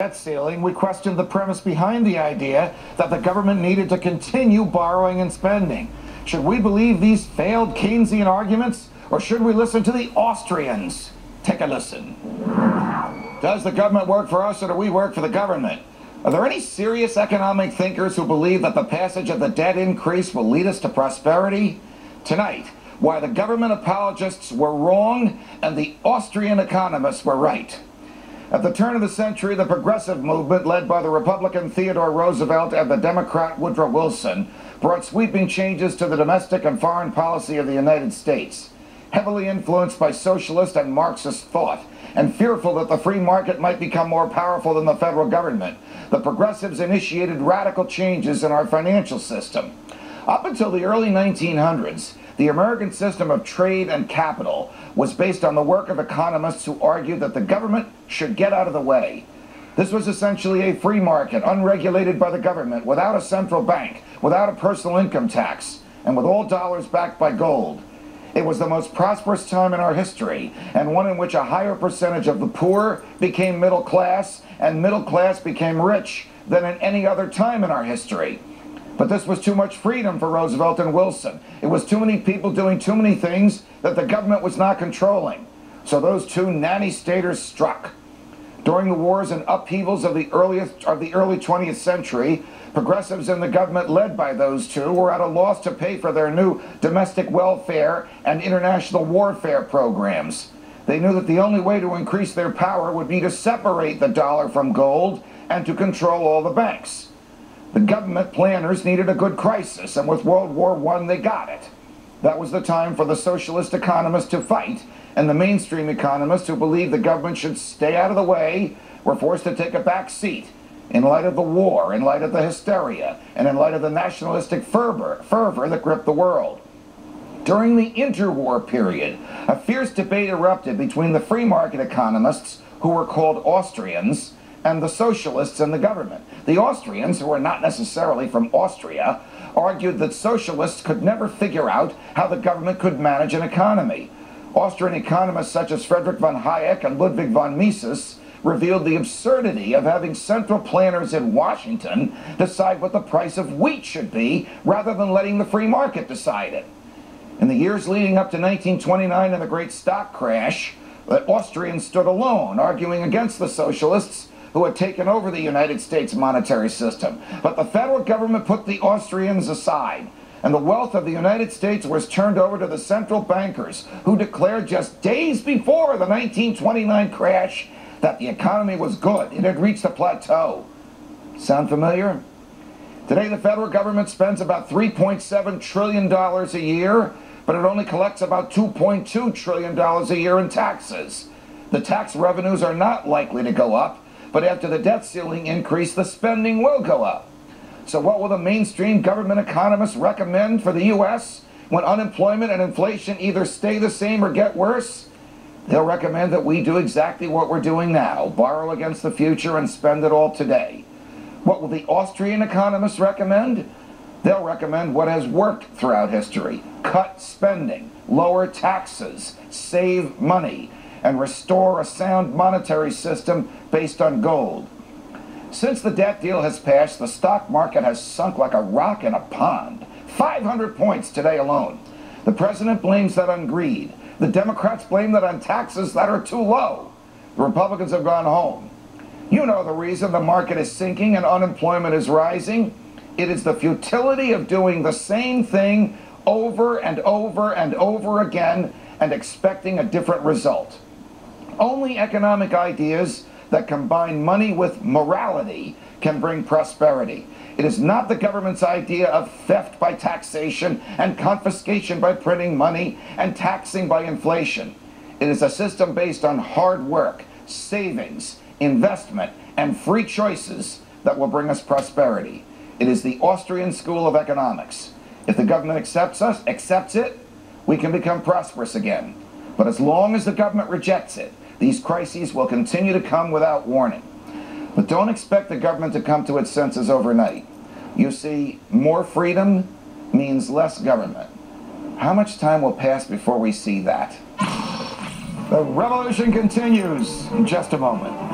debt ceiling, we questioned the premise behind the idea that the government needed to continue borrowing and spending. Should we believe these failed Keynesian arguments, or should we listen to the Austrians? Take a listen. Does the government work for us, or do we work for the government? Are there any serious economic thinkers who believe that the passage of the debt increase will lead us to prosperity? Tonight, why the government apologists were wrong and the Austrian economists were right. At the turn of the century, the progressive movement, led by the Republican Theodore Roosevelt and the Democrat Woodrow Wilson, brought sweeping changes to the domestic and foreign policy of the United States. Heavily influenced by socialist and Marxist thought, and fearful that the free market might become more powerful than the federal government, the progressives initiated radical changes in our financial system. Up until the early 1900s, the American system of trade and capital was based on the work of economists who argued that the government should get out of the way. This was essentially a free market, unregulated by the government, without a central bank, without a personal income tax, and with all dollars backed by gold. It was the most prosperous time in our history, and one in which a higher percentage of the poor became middle class, and middle class became rich than in any other time in our history. But this was too much freedom for Roosevelt and Wilson. It was too many people doing too many things that the government was not controlling. So those two nanny-staters struck. During the wars and upheavals of the early 20th century, progressives in the government, led by those two, were at a loss to pay for their new domestic welfare and international warfare programs. They knew that the only way to increase their power would be to separate the dollar from gold and to control all the banks. The government planners needed a good crisis, and with World War I, they got it. That was the time for the socialist economists to fight, and the mainstream economists who believed the government should stay out of the way were forced to take a back seat in light of the war, in light of the hysteria, and in light of the nationalistic fervor that gripped the world. During the interwar period, a fierce debate erupted between the free market economists, who were called Austrians, and the socialists in the government. The Austrians, who were not necessarily from Austria, argued that socialists could never figure out how the government could manage an economy. Austrian economists such as Friedrich von Hayek and Ludwig von Mises revealed the absurdity of having central planners in Washington decide what the price of wheat should be rather than letting the free market decide it. In the years leading up to 1929 and the great stock crash, the Austrians stood alone, arguing against the socialists who had taken over the United States monetary system. But the federal government put the Austrians aside, and the wealth of the United States was turned over to the central bankers, who declared just days before the 1929 crash that the economy was good. It had reached a plateau. Sound familiar? Today, the federal government spends about $3.7 trillion a year, but it only collects about $2.2 trillion a year in taxes. The tax revenues are not likely to go up, but after the debt ceiling increase, the spending will go up. So what will the mainstream government economists recommend for the U.S. when unemployment and inflation either stay the same or get worse? They'll recommend that we do exactly what we're doing now, borrow against the future and spend it all today. What will the Austrian economists recommend? They'll recommend what has worked throughout history: cut spending, lower taxes, save money, and restore a sound monetary system based on gold. Since the debt deal has passed, the stock market has sunk like a rock in a pond. 500 points today alone. The president blames that on greed. The Democrats blame that on taxes that are too low. The Republicans have gone home. You know the reason the market is sinking and unemployment is rising. It is the futility of doing the same thing over and over and over again and expecting a different result. Only economic ideas that combine money with morality can bring prosperity. It is not the government's idea of theft by taxation and confiscation by printing money and taxing by inflation. It is a system based on hard work, savings, investment, and free choices that will bring us prosperity. It is the Austrian school of economics. If the government accepts it, we can become prosperous again. But as long as the government rejects it, these crises will continue to come without warning. But don't expect the government to come to its senses overnight. You see, more freedom means less government. How much time will pass before we see that? The revolution continues in just a moment.